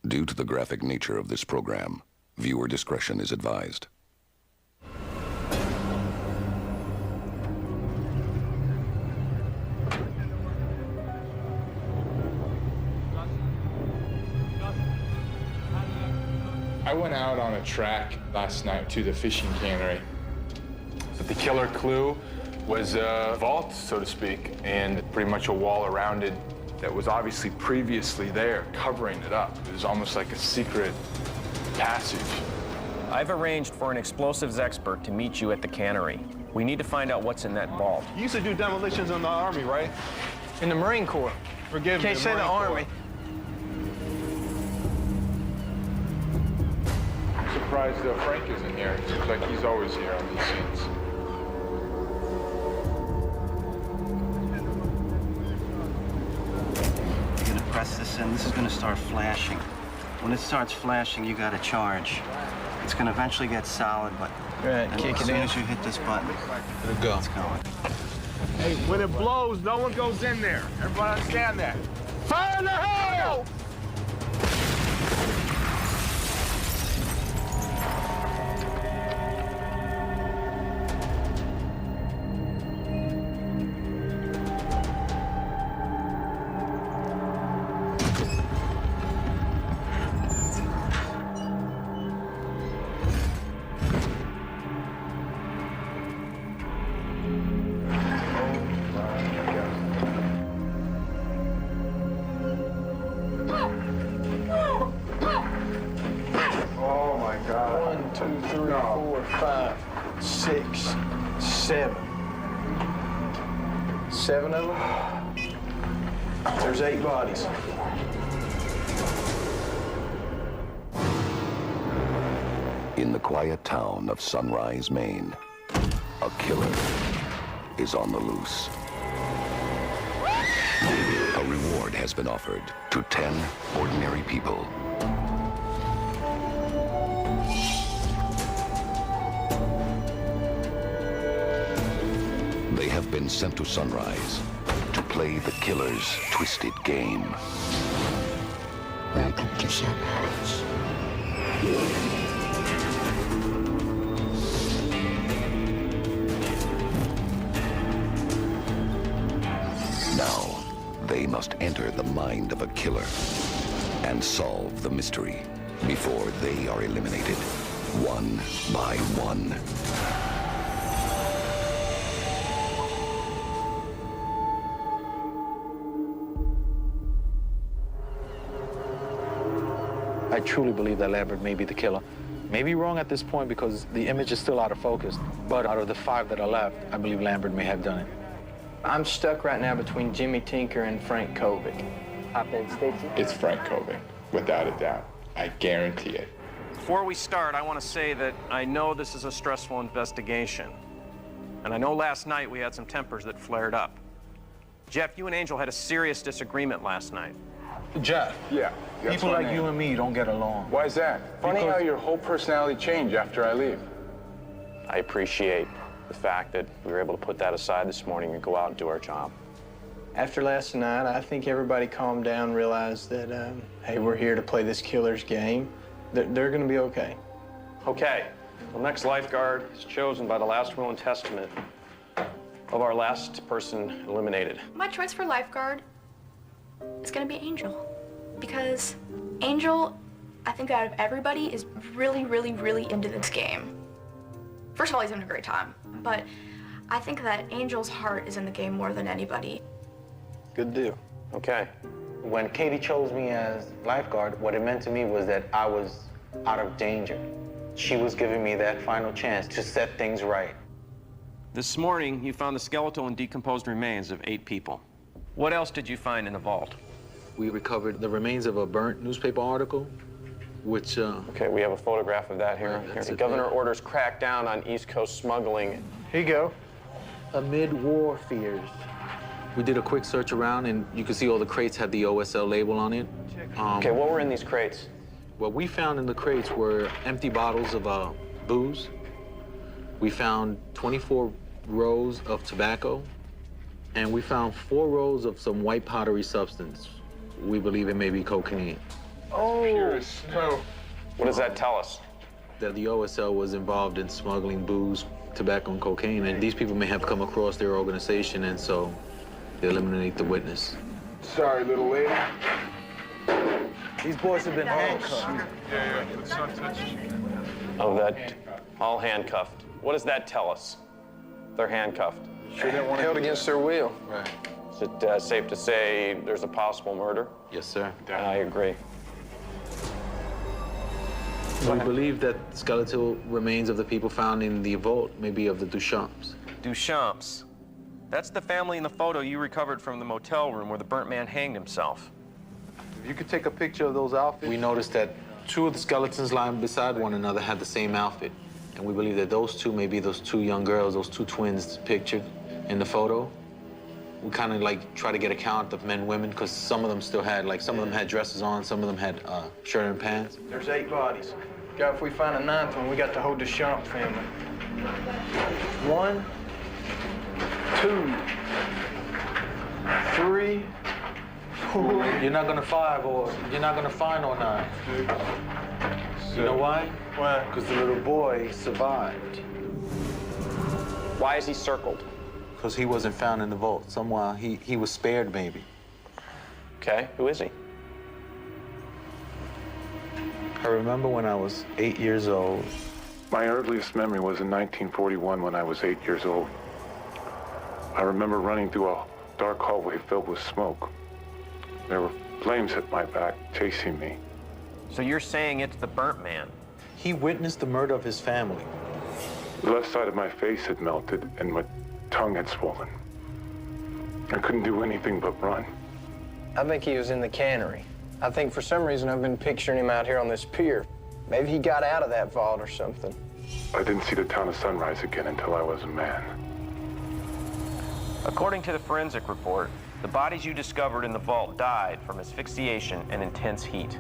Due to the graphic nature of this program, viewer discretion is advised. I went out on a track last night to the fishing cannery. But the killer clue was a vault, so to speak, and pretty much a wall around it that was obviously previously there, covering it up. It was almost like a secret passage. I've arranged for an explosives expert to meet you at the cannery. We need to find out what's in that vault. You used to do demolitions in the Army, right? In the Marine Corps. Forgive me. Can't say the Army. I'm surprised Frank isn't here. It seems like he's always here on these scenes. You're gonna press this in. This is gonna start flashing. When it starts flashing, you gotta charge. It's gonna eventually get solid, but Kick as it soon in. as you hit this button, Let it go. it's going. Hey, when it blows, no one goes in there. Everybody understand that. Fire in the hole! Oh my God. 1, 2, 3, 4, 5, 6, 7. 7 of them? There's 8 bodies. In the quiet town of Sunrise, Maine, a killer is on the loose. A reward has been offered to 10 ordinary people. They have been sent to Sunrise to play the killer's twisted game. Welcome to Sunrise. Now, they must enter the mind of a killer and solve the mystery before they are eliminated, one by one. I truly believe that Lambert may be the killer. May be wrong at this point because the image is still out of focus, but out of the 5 that are left, I believe Lambert may have done it. I'm stuck right now between Jimmy Tinker and Frank Kovic. Hop in, Stacy. It's Frank Kovic, without a doubt. I guarantee it. Before we start, I want to say that I know this is a stressful investigation. And I know last night we had some tempers that flared up. Jeff, you and Angel had a serious disagreement last night. Jeff, Yeah. that's people my like name. you and me don't get along. Why is that? Funny Because- how your whole personality changed after I leave. I appreciate the fact that we were able to put that aside this morning and go out and do our job. After last night, I think everybody calmed down, realized that, hey, we're here to play this killer's game. They're gonna be okay. Okay, the next lifeguard is chosen by the last will and testament of our last person eliminated. My choice for lifeguard is gonna be Angel. Because Angel, I think out of everybody, is really, really, really into this game. First of all, he's having a great time, but I think that Angel's heart is in the game more than anybody. Good deal. Okay, When Katie chose me as lifeguard, what it meant to me was that I was out of danger. She was giving me that final chance to set things right. This morning, you found the skeletal and decomposed remains of 8 people. What else did you find in the vault? We recovered the remains of a burnt newspaper article, which, okay, we have a photograph of that here. Right, that's The it governor there. orders crackdown on East Coast smuggling. Here you go. amid war fears. We did a quick search around, and you can see all the crates had the OSL label on it. Okay, what were in these crates? What we found in the crates were empty bottles of booze. We found 24 rows of tobacco, and we found 4 rows of some white powdery substance. We believe it may be cocaine. Pure snow. What does that tell us? That the OSL was involved in smuggling booze, tobacco, and cocaine, and these people may have come across their organization, and so they eliminate the witness. Sorry, little lady. These boys have been handcuffed. Yeah, let's not touch you. Oh, that all handcuffed. What does that tell us? They're handcuffed. Sure didn't want to Held against their will. Right. Is it safe to say there's a possible murder? Yes, sir. I agree. We believe that skeletal remains of the people found in the vault may be of the Duchamps. Duchamps. That's the family in the photo you recovered from the motel room where the burnt man hanged himself. If you could take a picture of those outfits. We noticed that two of the skeletons lying beside one another had the same outfit. And we believe that those two may be those two young girls, those two twins pictured in the photo. We kind of like try to get a count of men, women, because some of them still had, like, some of them had dresses on, some of them had shirt and pants. There's 8 bodies. God, if we find a 9th one, we got the whole Duchamp family. 1, 2, 3, 4. You're not gonna find no 9. You know why? Why? Because the little boy survived. Why is he circled? Because he wasn't found in the vault. Somehow he was spared, maybe. Okay, who is he? I remember when I was 8 years old. My earliest memory was in 1941 when I was 8 years old. I remember running through a dark hallway filled with smoke. There were flames at my back, chasing me. So you're saying it's the burnt man? He witnessed the murder of his family. The left side of my face had melted and my tongue had swollen. I couldn't do anything but run. I think he was in the cannery. I think for some reason I've been picturing him out here on this pier. Maybe he got out of that vault or something. I didn't see the town of Sunrise again until I was a man. According to the forensic report, the bodies you discovered in the vault died from asphyxiation and intense heat.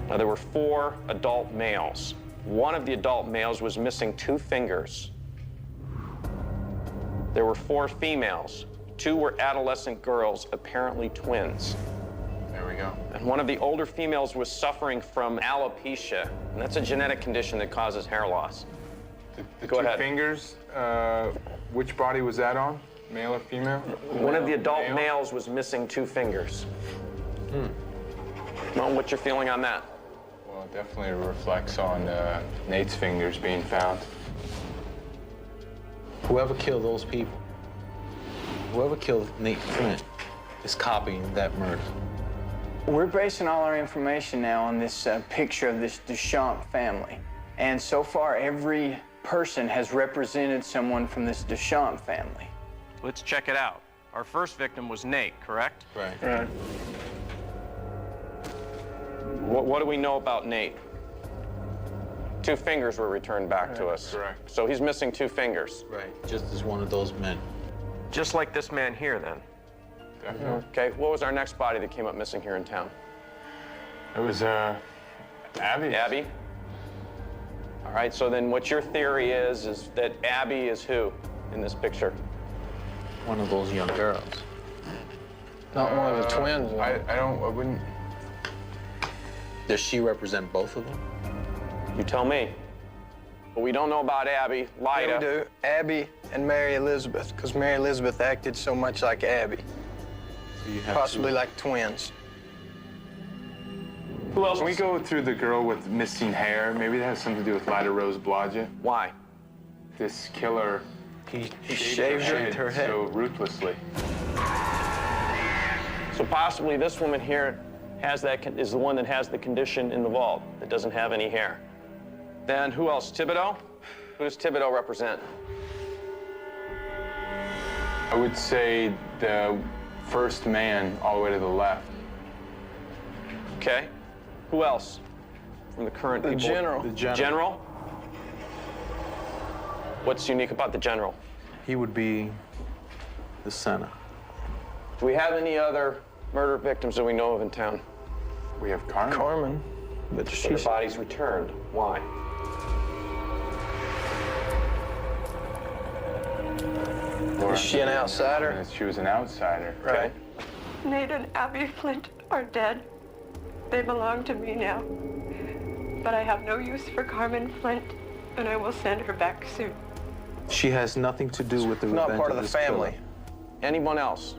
Now, there were 4 adult males. One of the adult males was missing 2 fingers. There were 4 females. 2 were adolescent girls, apparently twins. There we go. And one of the older females was suffering from alopecia, and that's a genetic condition that causes hair loss. The Go two ahead. fingers, which body was that on? Male or female? One of the adult Male. males was missing 2 fingers. Well, what's your feeling on that? Well, it definitely reflects on Nate's fingers being found. Whoever killed those people, whoever killed Nate Flint, is copying that murder. We're basing all our information now on this picture of this Duchamp family. And so far, every person has represented someone from this Duchamp family. Let's check it out. Our first victim was Nate, correct? Right. What do we know about Nate? 2 fingers were returned back to us. Correct. So he's missing 2 fingers. Right. Just as one of those men. Just like this man here, then. Definitely. Okay, what was our next body that came up missing here in town? It was Abby. Abby? All right, so then what your theory is that Abby is who in this picture? One of those young girls. Not one of the twins. though. I wouldn't. Does she represent both of them? You tell me. But we don't know about Abby. Yeah, we Lyda. do. Abby and Mary Elizabeth, because Mary Elizabeth acted so much like Abby. So you have Possibly to- like twins. Who else? Can we go through the girl with missing hair? Maybe that has something to do with Lyda Rose Blodgett. Why? This killer He shaved her head. so ruthlessly. So possibly this woman here is the one that has the condition in the vault that doesn't have any hair. Then who else? Thibodeau? Who does Thibodeau represent? I would say the first man all the way to the left. Okay. Who else from the current The people? general. The general. General? What's unique about the general? He would be the center. Do we have any other murder victims that we know of in town? We have Carmen. Carmen. But Their she's bodies returned. Why? Is she an outsider? She was an outsider. Okay. Nate and Abby Flint are dead. They belong to me now. But I have no use for Carmen Flint, and I will send her back soon. She has nothing to do with the Not revenge part of the this family. killer. Anyone else?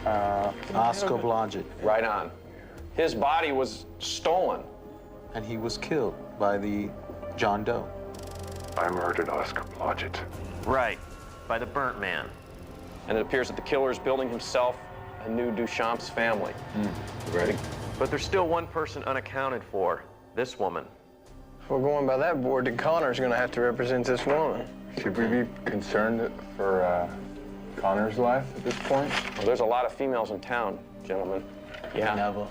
Oscar Blodgett. Right on. His body was stolen. And he was killed by the John Doe. I murdered Oscar Blodgett. Right, by the burnt man. And it appears that the killer is building himself a new Duchamp's family. Right. But there's still one person unaccounted for, this woman. If we're going by that board, then Connor's gonna have to represent this woman. Should we be concerned for Connor's life at this point? Well, there's a lot of females in town, gentlemen. Yeah. Never.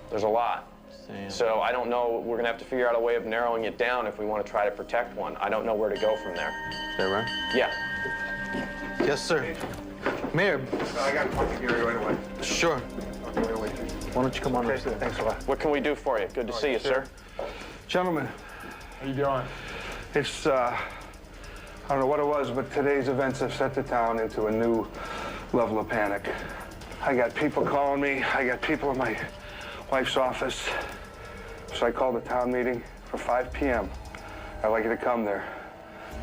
There's a lot. Same. So I don't know, we're gonna have to figure out a way of narrowing it down if we want to try to protect one. I don't know where to go from there. Is that right? Yeah. Yes, sir. Mayor. I got to talk to Gary right away. Sure. Why don't you come on Okay, up? thanks a lot. What can we do for you? Good to see you, sir. Gentlemen, How you doing? it's, I don't know what it was, but today's events have set the town into a new level of panic. I got people calling me. I got people in my wife's office. So I called a town meeting for 5 p.m. I'd like you to come there.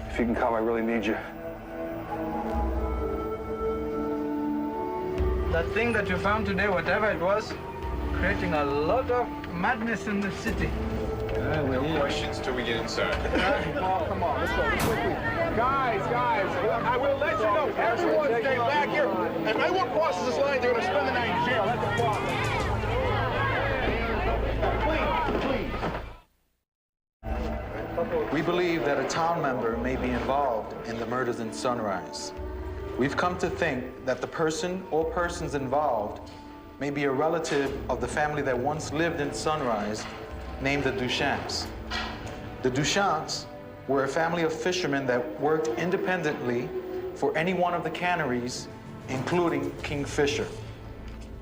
If you can come, I really need you. That thing that you found today, whatever it was, creating a lot of madness in the city. No questions till we get inside. Oh, come on, let's go quickly. Guys, I will let you know. Everyone stay back here. If anyone crosses this line, they're going to spend the night in jail. That's the problem. We believe that a town member may be involved in the murders in Sunrise. We've come to think that the person or persons involved may be a relative of the family that once lived in Sunrise, named the Duchamps. The Duchamps were a family of fishermen that worked independently for any one of the canneries, including King Fisher.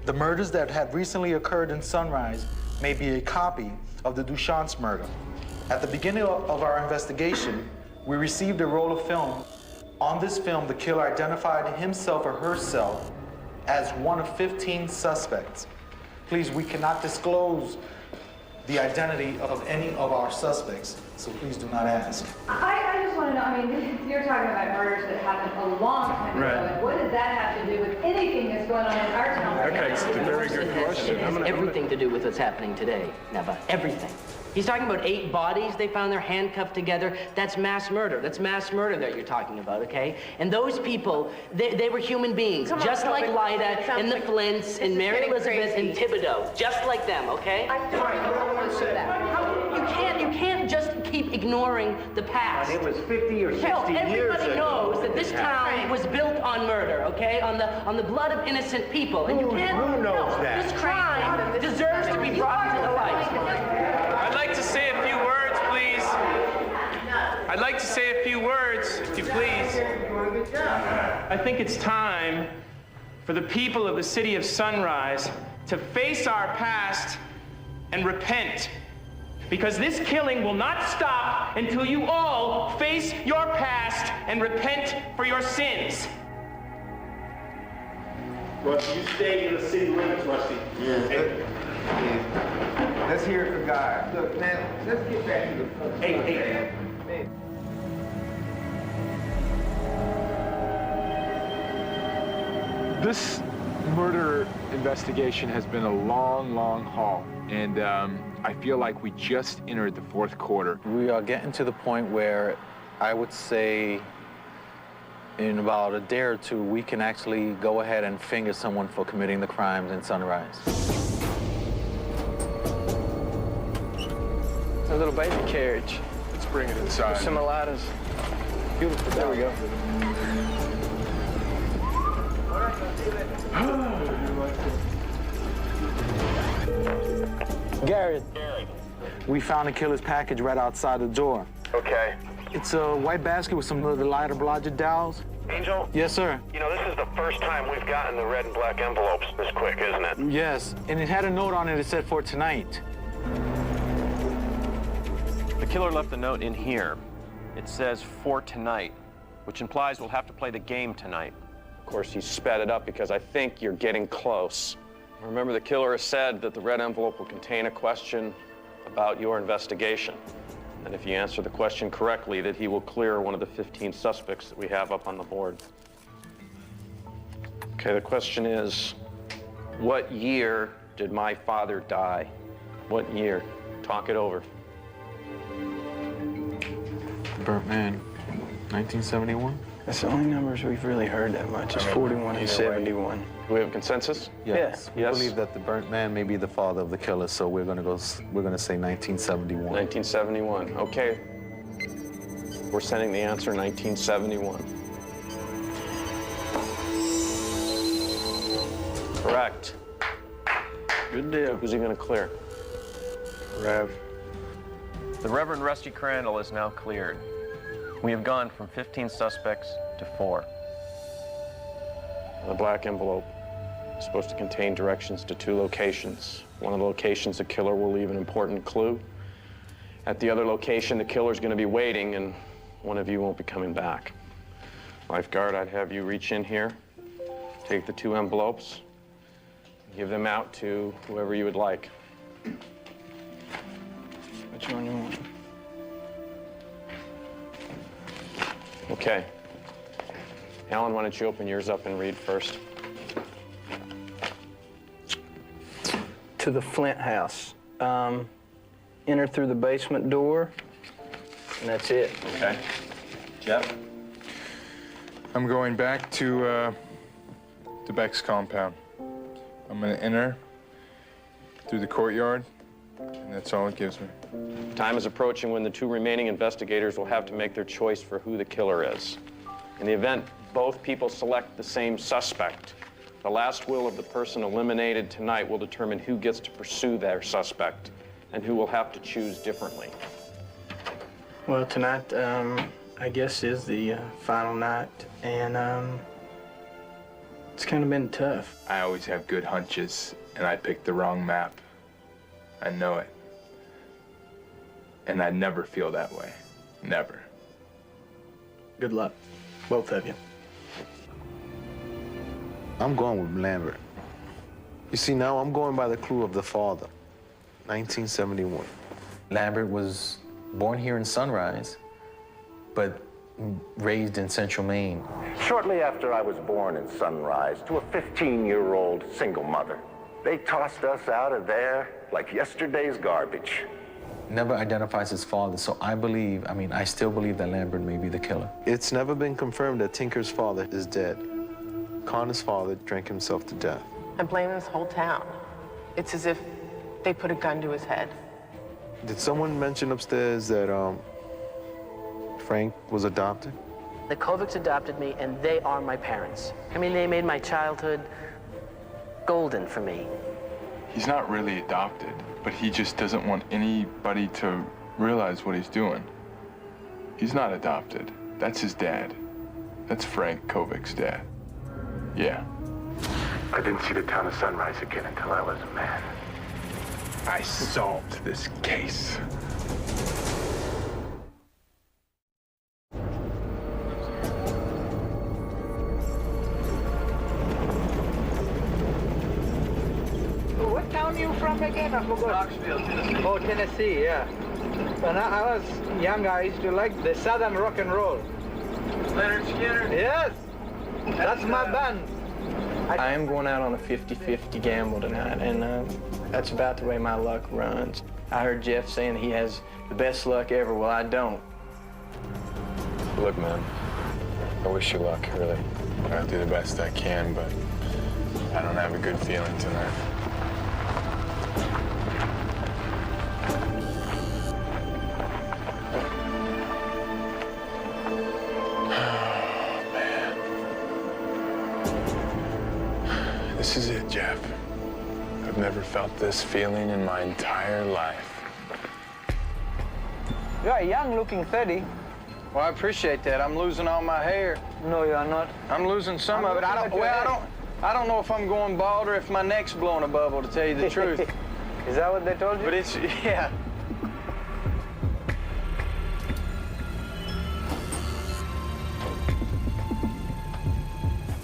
The murders that had recently occurred in Sunrise may be a copy of the Duchamps murder. At the beginning of our investigation, we received a roll of film. On this film, the killer identified himself or herself as one of 15 suspects. Please, we cannot disclose the identity of any of our suspects, so please do not ask. I just want to know, I mean, you're talking about murders that happened a long time ago, and what does that have to do with anything that's going on in our town? Okay, it's a very good question. It has everything to do with what's happening today, Neva. Everything. He's talking about 8 bodies they found there handcuffed together. That's mass murder. That's mass murder that you're talking about, okay? And those people, they were human beings, just like Lyda and the Flints and Mary Elizabeth and Thibodeau, just like them, okay? I'm sorry, I don't want to say that. You can't just keep ignoring the past. It was 50 or 60 years ago. Everybody knows that this town was built on murder, okay? On the blood of innocent people. And you can't. Who knows that? This crime deserves to be brought to the light. I'd like to say a few words, please. I'd like to say a few words, if you please. I think it's time for the people of the city of Sunrise to face our past and repent. Because this killing will not stop until you all face your past and repent for your sins. Rusty, you stay in the city limits, Rusty. Yeah. Let's hear it for God. Look, man, let's get back to the... Hey. This murder investigation has been a long, long haul, and I feel like we just entered the 4th quarter. We are getting to the point where I would say in about a day or two, we can actually go ahead and finger someone for committing the crimes in Sunrise. A little baby carriage. Let's bring it inside. Some Elidas. Beautiful. There we go. Garrett, we found the killer's package right outside the door. Okay. It's a white basket with some of the Lyda Blodgett dolls. Angel? Yes, sir. You know, this is the first time we've gotten the red and black envelopes this quick, isn't it? Yes, and it had a note on it that said for tonight. The killer left a note in here. It says, for tonight, which implies we'll have to play the game tonight. Of course, he sped it up because I think you're getting close. Remember, the killer has said that the red envelope will contain a question about your investigation. And if you answer the question correctly, that he will clear one of the 15 suspects that we have up on the board. Okay, the question is, what year did my father die? What year? Talk it over. Burnt man, 1971? That's the only numbers we've really heard that much. It's 41 and 71. Do we have consensus? Yes. We Yes. believe that the burnt man may be the father of the killer, so we're gonna say 1971. 1971. Okay. We're sending the answer 1971. Correct. Good deal. Who's he going to clear? Rev. The Reverend Rusty Crandall is now cleared. We have gone from 15 suspects to 4. The black envelope is supposed to contain directions to 2 locations. One of the locations, the killer will leave an important clue. At the other location, the killer's going to be waiting, and one of you won't be coming back. Lifeguard, I'd have you reach in here, take the 2 envelopes, give them out to whoever you would like. Which one you want? Okay. Alan, why don't you open yours up and read first? To the Flint house. Enter through the basement door, and that's it. Okay. Jeff? I'm going back to Beck's compound. I'm gonna enter through the courtyard, and that's all it gives me. Time is approaching when the 2 remaining investigators will have to make their choice for who the killer is. In the event both people select the same suspect, the last will of the person eliminated tonight will determine who gets to pursue their suspect and who will have to choose differently. Well, tonight, I guess, is the final night, and it's kind of been tough. I always have good hunches, and I picked the wrong map. I know it. And I never feel that way. Never. Good luck, both of you. I'm going with Lambert. You see, now I'm going by the clue of the father. 1971. Lambert was born here in Sunrise, but raised in Central Maine. Shortly after I was born in Sunrise to a 15-year-old single mother, they tossed us out of there like yesterday's garbage. Never identifies his father, so I still believe that Lambert may be the killer. It's never been confirmed that Tinker's father is dead. Connor's father drank himself to death. I blame this whole town. It's as if they put a gun to his head. Did someone mention upstairs that Frank was adopted? The Kovics adopted me, and they are my parents. I mean, they made my childhood golden for me. He's not really adopted, but he just doesn't want anybody to realize what he's doing. He's not adopted. That's his dad. That's Frank Kovic's dad. Yeah. I didn't see the town of Sunrise again until I was a man. I solved this case. What town are you from again? I forgot. Knoxville, Tennessee. Oh, Tennessee, yeah. When I was young, I used to like the Southern rock and roll. Leonard Skinner? Yes, that's my band. I am going out on a 50-50 gamble tonight, and that's about the way my luck runs. I heard Jeff saying he has the best luck ever. Well, I don't. Look, man, I wish you luck, really. I'll do the best I can, but I don't have a good feeling tonight. This is it, Jeff. I've never felt this feeling in my entire life. You're a young-looking 30. Well, I appreciate that. I'm losing all my hair. No, you're not. I'm losing some of it. I don't know if I'm going bald or if my neck's blowing a bubble, to tell you the truth. Is that what they told you? But it's, yeah.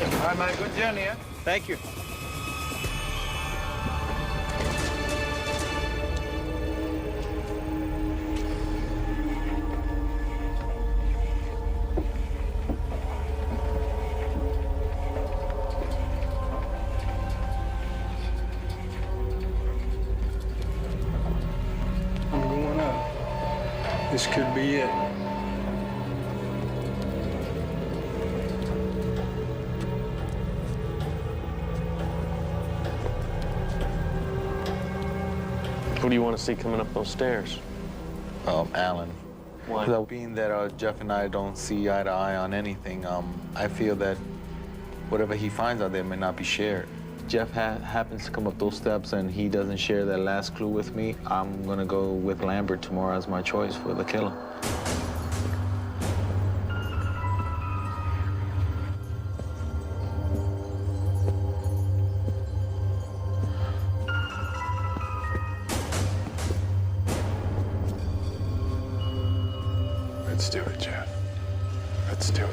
All right, man, good journey, huh? Thank you. This could be it. Who do you want to see coming up those stairs? Alan. Why? Being that Jeff and I don't see eye to eye on anything, I feel that whatever he finds out there may not be shared. Jeff happens to come up those steps and he doesn't share that last clue with me, I'm gonna go with Lambert tomorrow as my choice for the killer. Let's do it, Jeff. Let's do it.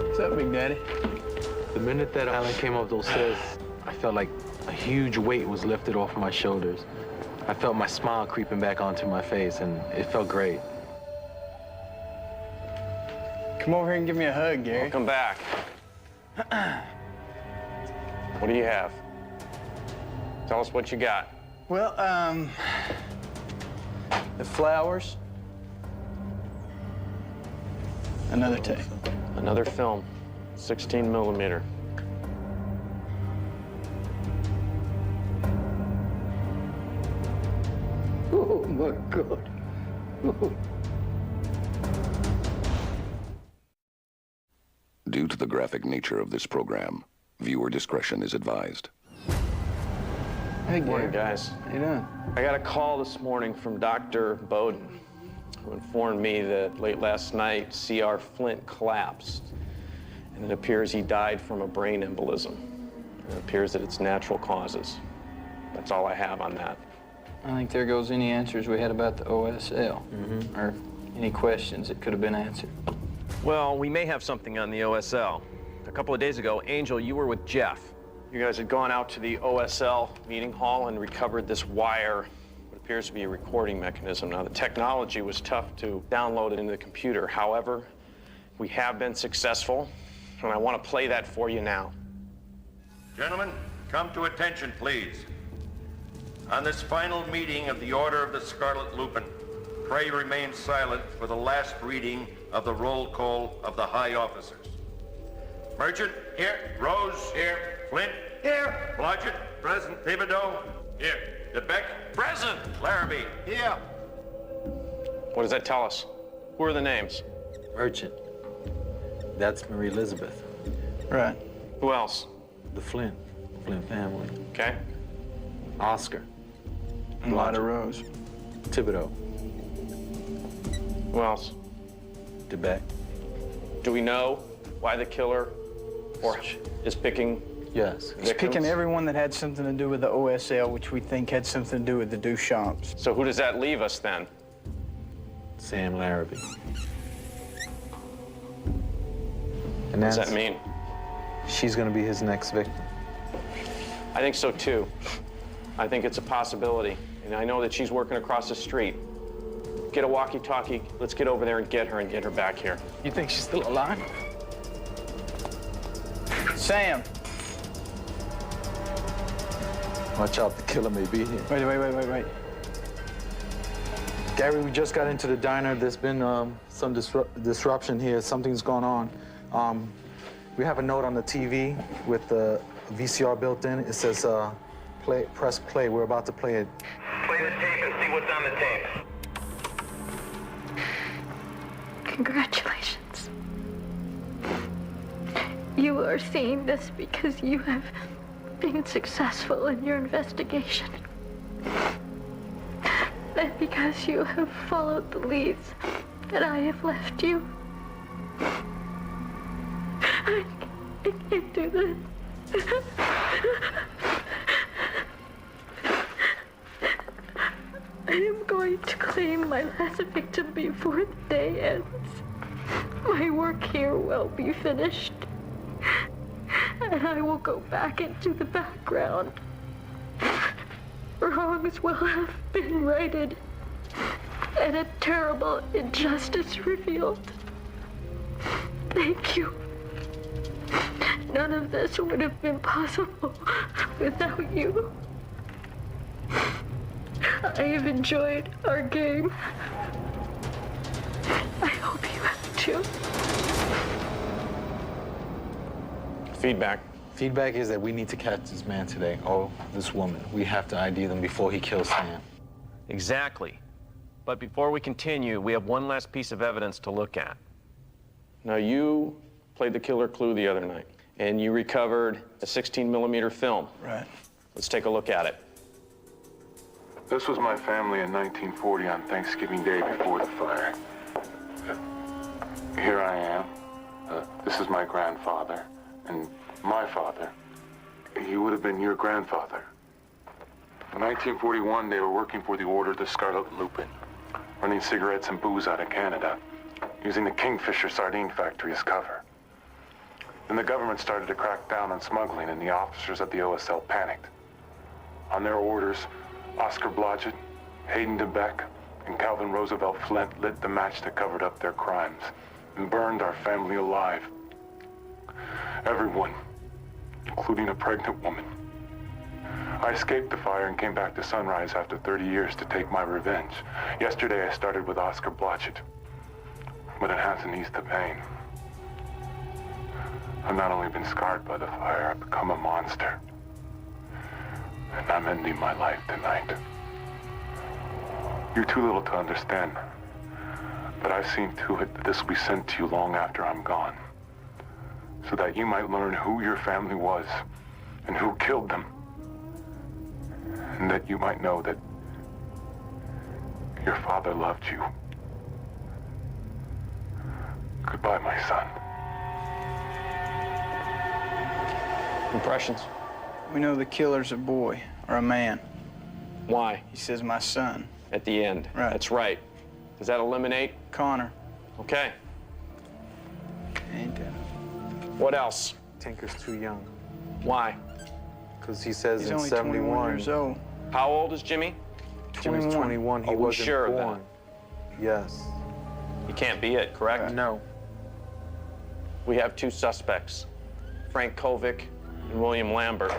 What's up, Big Daddy? The minute that Alan came up those stairs, I felt like a huge weight was lifted off my shoulders. I felt my smile creeping back onto my face, and it felt great. Come over here and give me a hug, Gary. Welcome back. What do you have? Tell us what you got. Well, the flowers. Another tape. Another film, 16 millimeter. Oh, my God. Due to the graphic nature of this program, viewer discretion is advised. Hey, Good morning, Gary. guys. How you doing? I got a call this morning from Dr. Bowden, who informed me that late last night, C.R. Flint collapsed, and it appears he died from a brain embolism. It appears that it's natural causes. That's all I have on that. I think there goes any answers we had about the OSL, or any questions that could have been answered. Well, we may have something on the OSL. A couple of days ago, Angel, you were with Jeff. You guys had gone out to the OSL meeting hall and recovered this wire, what appears to be a recording mechanism. Now, the technology was tough to download it into the computer. However, we have been successful, and I want to play that for you now. Gentlemen, come to attention, please. On this final meeting of the Order of the Scarlet Lupin, pray remain silent for the last reading of the roll call of the high officers. Merchant, here. Rose, here. Flint, here. Blodgett, present. Thibodeau, here. DeBeck, present. Larrabee, here. What does that tell us? Who are the names? Merchant. That's Marie Elizabeth. Right. Who else? The Flint family. Okay. Oscar. And Lida Rose. Thibodeau. Who else? DeBeck. Do we know why the killer is picking Yes. He's picking everyone that had something to do with the OSL, which we think had something to do with the Duchamps. So who does that leave us then? Sam Larrabee. What And does that mean? She's gonna be his next victim. I think so too. I think it's a possibility. And I know that she's working across the street. Get a walkie-talkie. Let's get over there and get her back here. You think she's still alive? Sam. Watch out, the killer may be here. Wait. Gary, we just got into the diner. There's been some disruption here. Something's going on. We have a note on the TV with the VCR built in. It says, press play. We're about to play it. Play the tape and see what's on the tape. Congratulations. You are seeing this because you have been successful in your investigation. And because you have followed the leads that I have left you. I can't do this. I am going to claim my last victim before the day ends. My work here will be finished. And I will go back into the background. Wrongs will have been righted. And a terrible injustice revealed. Thank you. None of this would have been possible without you. I have enjoyed our game. I hope you have too. Feedback. Feedback is that we need to catch this man today, or this woman. We have to ID them before he kills Sam. Exactly. But before we continue, we have one last piece of evidence to look at. Now, you played the killer Clue the other night, and you recovered a 16mm film. Right. Let's take a look at it. This was my family in 1940 on Thanksgiving Day before the fire. Here I am. This is my grandfather. And my father. He would have been your grandfather. In 1941, they were working for the Order of the Scarlet Lupin, running cigarettes and booze out of Canada, using the Kingfisher sardine factory as cover. Then the government started to crack down on smuggling, and the officers of the OSL panicked. On their orders, Oscar Blodgett, Hayden DeBeck, and Calvin Roosevelt Flint lit the match that covered up their crimes and burned our family alive. Everyone, including a pregnant woman. I escaped the fire and came back to Sunrise after 30 years to take my revenge. Yesterday I started with Oscar Blodgett, but it hasn't eased the pain. I've not only been scarred by the fire, I've become a monster. And I'm ending my life tonight. You're too little to understand, but I've seen to it that this will be sent to you long after I'm gone, so that you might learn who your family was and who killed them, and that you might know that your father loved you. Goodbye, my son. Impressions? We know the killer's a boy or a man. Why? He says my son. At the end. Right. That's right. Does that eliminate? Connor. Okay. Ain't that? What else? Tinker's too young. Why? Because he says He's in only 71. 21 years old. How old is Jimmy? Jimmy's 21. He Are we wasn't sure of born. Yes. He can't be it, correct? No. We have two suspects, Frank Kovic and William Lambert.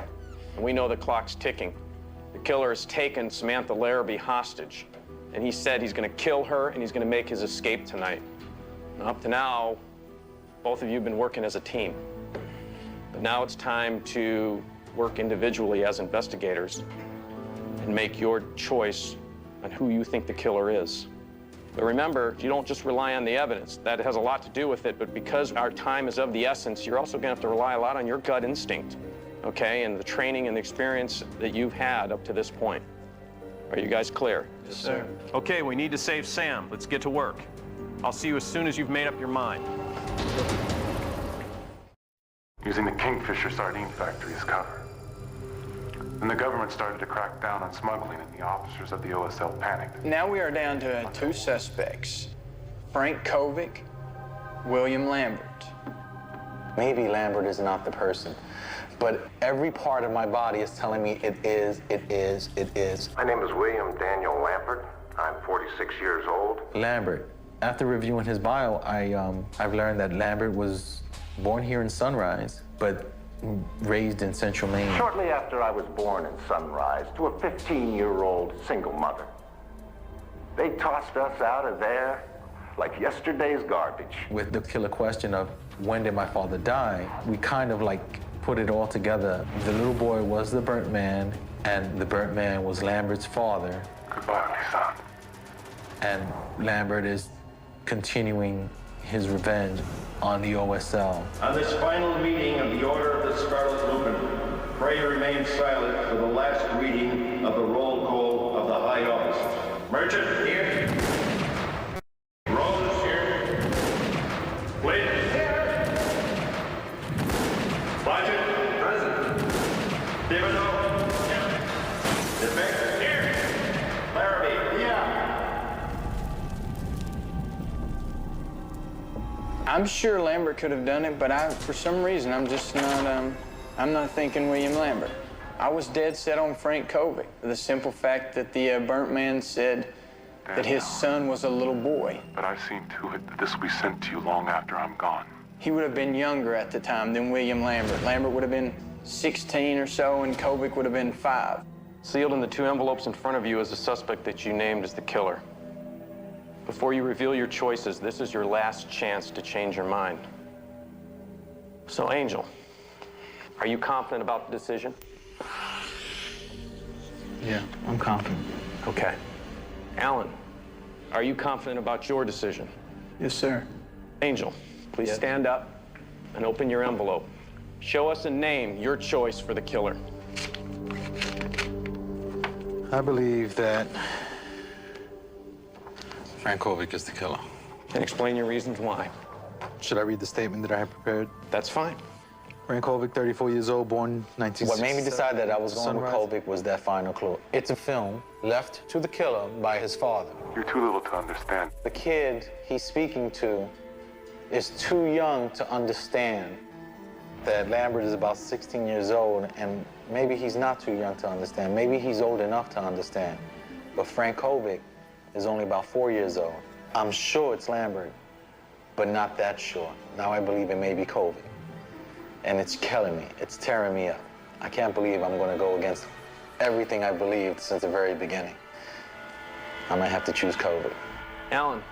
And we know the clock's ticking. The killer has taken Samantha Larrabee hostage. And he said he's going to kill her and he's going to make his escape tonight. And up to now, both of you have been working as a team. But now it's time to work individually as investigators and make your choice on who you think the killer is. But remember, you don't just rely on the evidence. That has a lot to do with it, but because our time is of the essence, you're also gonna have to rely a lot on your gut instinct, okay? And the training and the experience that you've had up to this point. Are you guys clear? Yes, sir. Okay, we need to save Sam. Let's get to work. I'll see you as soon as you've made up your mind. Using the Kingfisher sardine factory as cover. Then the government started to crack down on smuggling, and the officers of the OSL panicked. Now we are down to two suspects, Frank Kovic, William Lambert. Maybe Lambert is not the person, but every part of my body is telling me it is, it is, it is. My name is William Daniel Lambert. I'm 46 years old. Lambert. After reviewing his bio, I've learned that Lambert was born here in Sunrise, but raised in Central Maine. Shortly after I was born in Sunrise to a 15-year-old single mother. They tossed us out of there like yesterday's garbage. With the killer question of when did my father die, we kind of like put it all together. The little boy was the burnt man, and the burnt man was Lambert's father. Goodbye, son. And Lambert is continuing his revenge on the OSL. On this final meeting of the Order of the Scarlet Lupin, pray remain silent for the last reading of the roll call of the High Office. Merchant, here. Rose, here. Flint, here. Blodgett, present. Thibodeau, here. DeBeck, here. Larrabee, here. I'm sure Lambert could have done it, but for some reason, I'm just not, I'm not thinking William Lambert. I was dead set on Frank Kovic. The simple fact that the burnt man said that his son was a little boy. But I've seen to it that this will be sent to you long after I'm gone. He would have been younger at the time than William Lambert. Lambert would have been 16 or so, and Kovic would have been 5. Sealed in the 2 envelopes in front of you is the suspect that you named as the killer. Before you reveal your choices, this is your last chance to change your mind. So, Angel, are you confident about the decision? Yeah, I'm confident. Okay. Alan, are you confident about your decision? Yes, sir. Angel, please stand up and open your envelope. Show us and name your choice for the killer. I believe that Frank Kovic is the killer. And explain your reasons why. Should I read the statement that I have prepared? That's fine. Frank Kovic, 34 years old, born 1960. What made me decide that I was going Sunrise. with Kovic was that final clue. It's a film left to the killer by his father. You're too little to understand. The kid he's speaking to is too young to understand that Lambert is about 16 years old, and maybe he's not too young to understand. Maybe he's old enough to understand. But Frank Kovic is only about 4 years old. I'm sure it's Lambert, but not that sure. Now I believe it may be Kovic. And it's killing me. It's tearing me up. I can't believe I'm going to go against everything I believed since the very beginning. I might have to choose Kovic. Alan,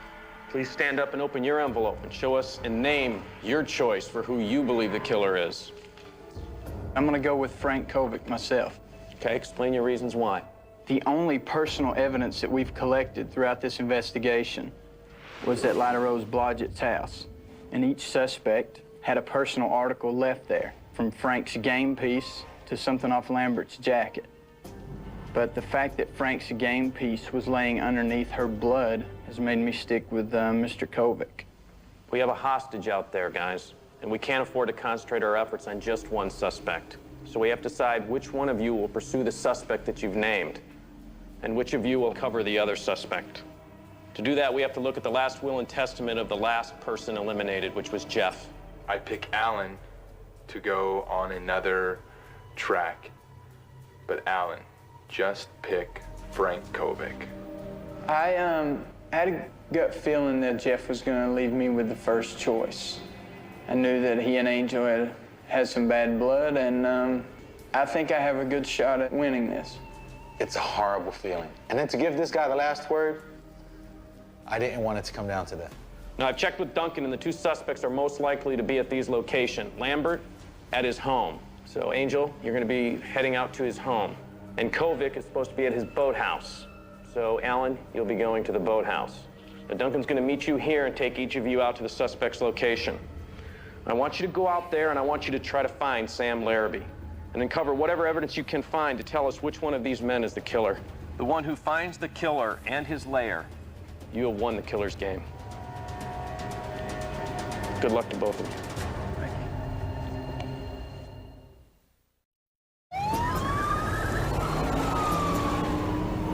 please stand up and open your envelope and show us and name your choice for who you believe the killer is. I'm going to go with Frank Kovic myself. Okay, explain your reasons why. The only personal evidence that we've collected throughout this investigation was at Lyda Rose Blodgett's house. And each suspect had a personal article left there, from Frank's game piece to something off Lambert's jacket. But the fact that Frank's game piece was laying underneath her blood has made me stick with Mr. Kovic. We have a hostage out there, guys, and we can't afford to concentrate our efforts on just one suspect. So we have to decide which one of you will pursue the suspect that you've named, and which of you will cover the other suspect. To do that, we have to look at the last will and testament of the last person eliminated, which was Jeff. I pick Alan to go on another track. But Alan, just pick Frank Kovic. I had a gut feeling that Jeff was going to leave me with the first choice. I knew that he and Angel had some bad blood, and I think I have a good shot at winning this. It's a horrible feeling. And then to give this guy the last word, I didn't want it to come down to that. Now, I've checked with Duncan, and the 2 suspects are most likely to be at these locations. Lambert at his home. So, Angel, you're going to be heading out to his home. And Kovic is supposed to be at his boathouse. So, Alan, you'll be going to the boathouse. Now, Duncan's going to meet you here and take each of you out to the suspect's location. I want you to go out there, and I want you to try to find Sam Larrabee. And then cover whatever evidence you can find to tell us which one of these men is the killer. The one who finds the killer and his lair, you have won the killer's game. Good luck to both of you.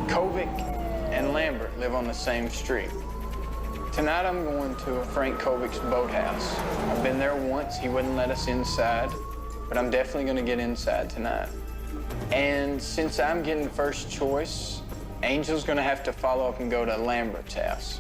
Kovic and Lambert live on the same street. Tonight I'm going to Frank Kovic's boathouse. I've been there once. He wouldn't let us inside, but I'm definitely going to get inside tonight. And since I'm getting first choice, Angel's going to have to follow up and go to Lambert's house.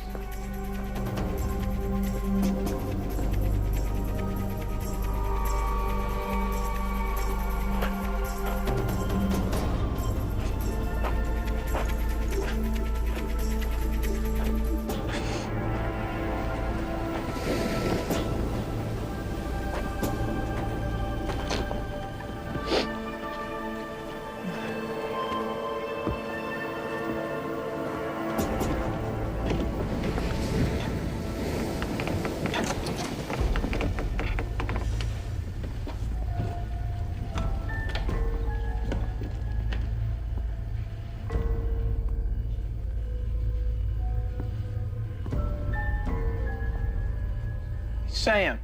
Sam.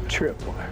Tripwire.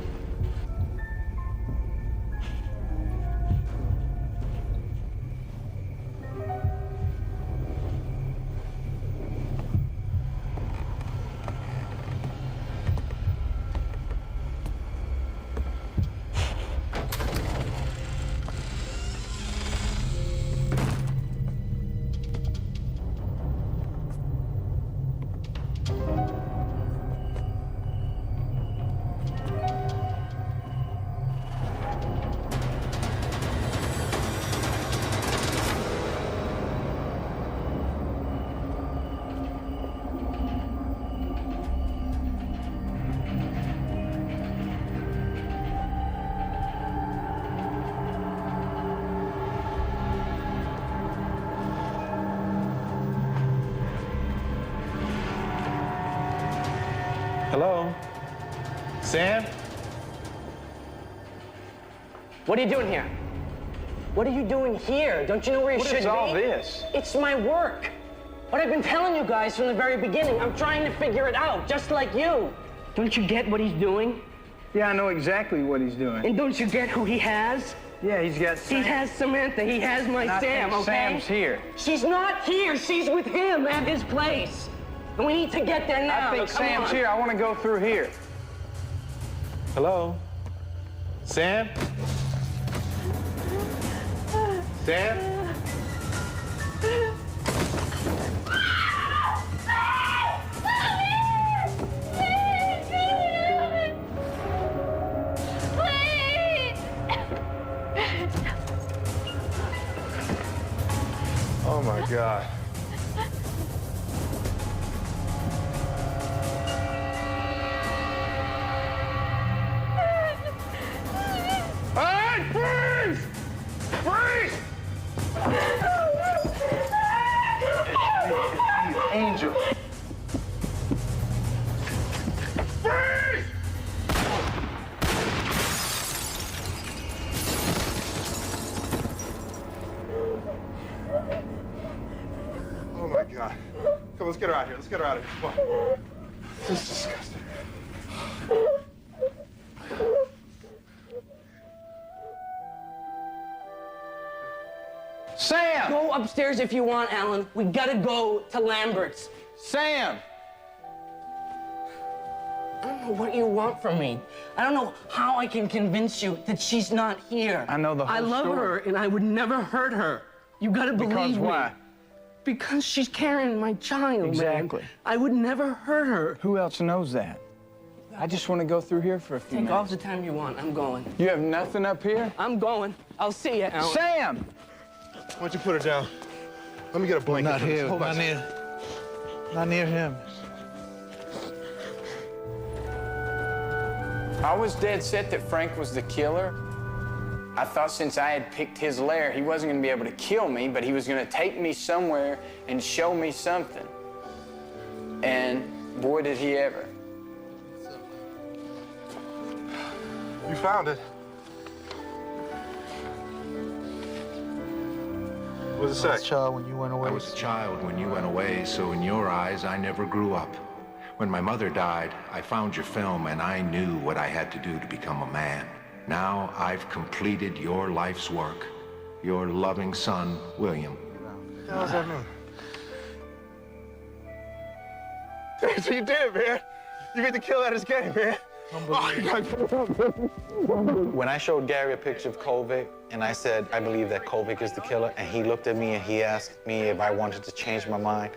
Hello? Sam? What are you doing here? What are you doing here? Don't you know where you should be? What is all this? It's my work. What I've been telling you guys from the very beginning. I'm trying to figure it out, just like you. Don't you get what he's doing? Yeah, I know exactly what he's doing. And don't you get who he has? Yeah, he's got Sam. He has Samantha. He has my Sam, okay? Sam's here. She's not here. She's with him at his place. And we need to get there now. I think Come Sam's on. here. I want to go through here. Hello? Sam? Sam? Oh my God. Hey, freeze! Freeze! Angel. Freeze! Oh my God. Come, let's get her out of here. Let's get her out of here. Come on. This is disgusting. Sam! Go upstairs if you want, Alan. We gotta go to Lambert's. Sam! I don't know what you want from me. I don't know how I can convince you that she's not here. I know the whole I love story. her, and I would never hurt her. You gotta believe me. Because why? Because she's carrying my child, Exactly. man. I would never hurt her. Who else knows that? I just want to go through here for a few Take minutes. all the time you want. I'm going. You have nothing up here? I'm going. I'll see you, Alan. Sam! Why don't you put her down? Let me get a blanket. Not for this. here. Hold on. Not near him. I was dead set that Frank was the killer. I thought since I had picked his lair, he wasn't going to be able to kill me, but he was going to take me somewhere and show me something. And boy, did he ever. You found it. What does it say? I was a child when you went away. I was a child when you went away, so in your eyes, I never grew up. When my mother died, I found your film and I knew what I had to do to become a man. Now I've completed your life's work. Your loving son, William. What the hell does that mean? So you did it, man. You get to kill at his game, man. When I showed Gary a picture of Kovic and I said, I believe that Kovic is the killer, and he looked at me and he asked me if I wanted to change my mind,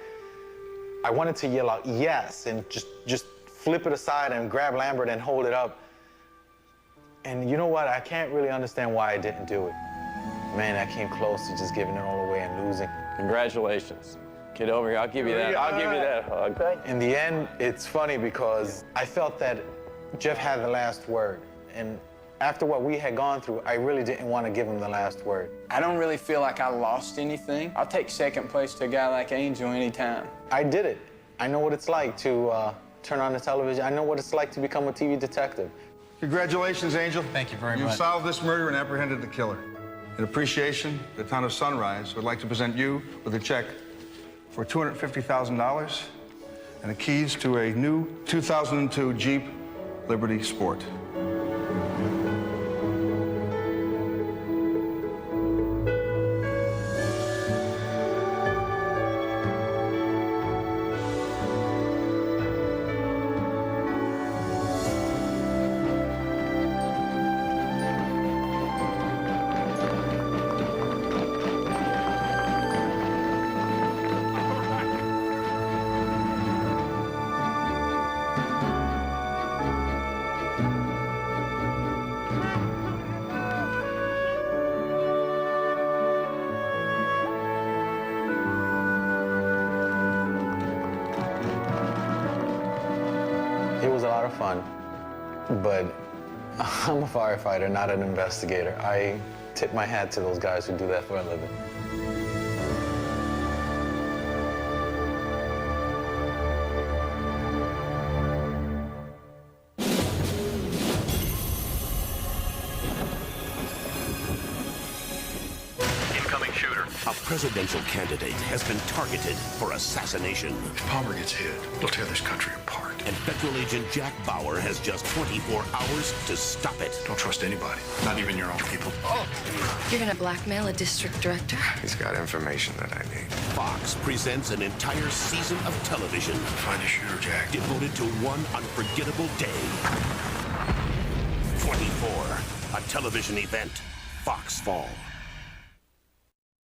I wanted to yell out yes and just flip it aside and grab Lambert and hold it up. And you know what? I can't really understand why I didn't do it. Man, I came close to just giving it all away and losing. Congratulations. Get over here. I'll give you that. I'll give you that hug. In the end, it's funny because I felt that Jeff had the last word. And after what we had gone through, I really didn't want to give him the last word. I don't really feel like I lost anything. I'll take second place to a guy like Angel anytime. I did it. I know what it's like to turn on the television. I know what it's like to become a TV detective. Congratulations, Angel. Thank you very You've much. solved this murder and apprehended the killer. In appreciation, the town of Sunrise would like to present you with a check for $250,000 and the keys to a new 2002 Jeep Liberty Sport. It was a lot of fun, but I'm a firefighter, not an investigator. I tip my hat to those guys who do that for a living. Incoming shooter. A presidential candidate has been targeted for assassination. If Palmer gets hit, they'll tear this country apart. And federal agent Jack Bauer has just 24 hours to stop it. Don't trust anybody, not even your own people. Oh. You're gonna blackmail a district director? He's got information that I need. Fox presents an entire season of television. Find a shooter, Jack. Devoted to one unforgettable day. 24, a television event, Fox Fall.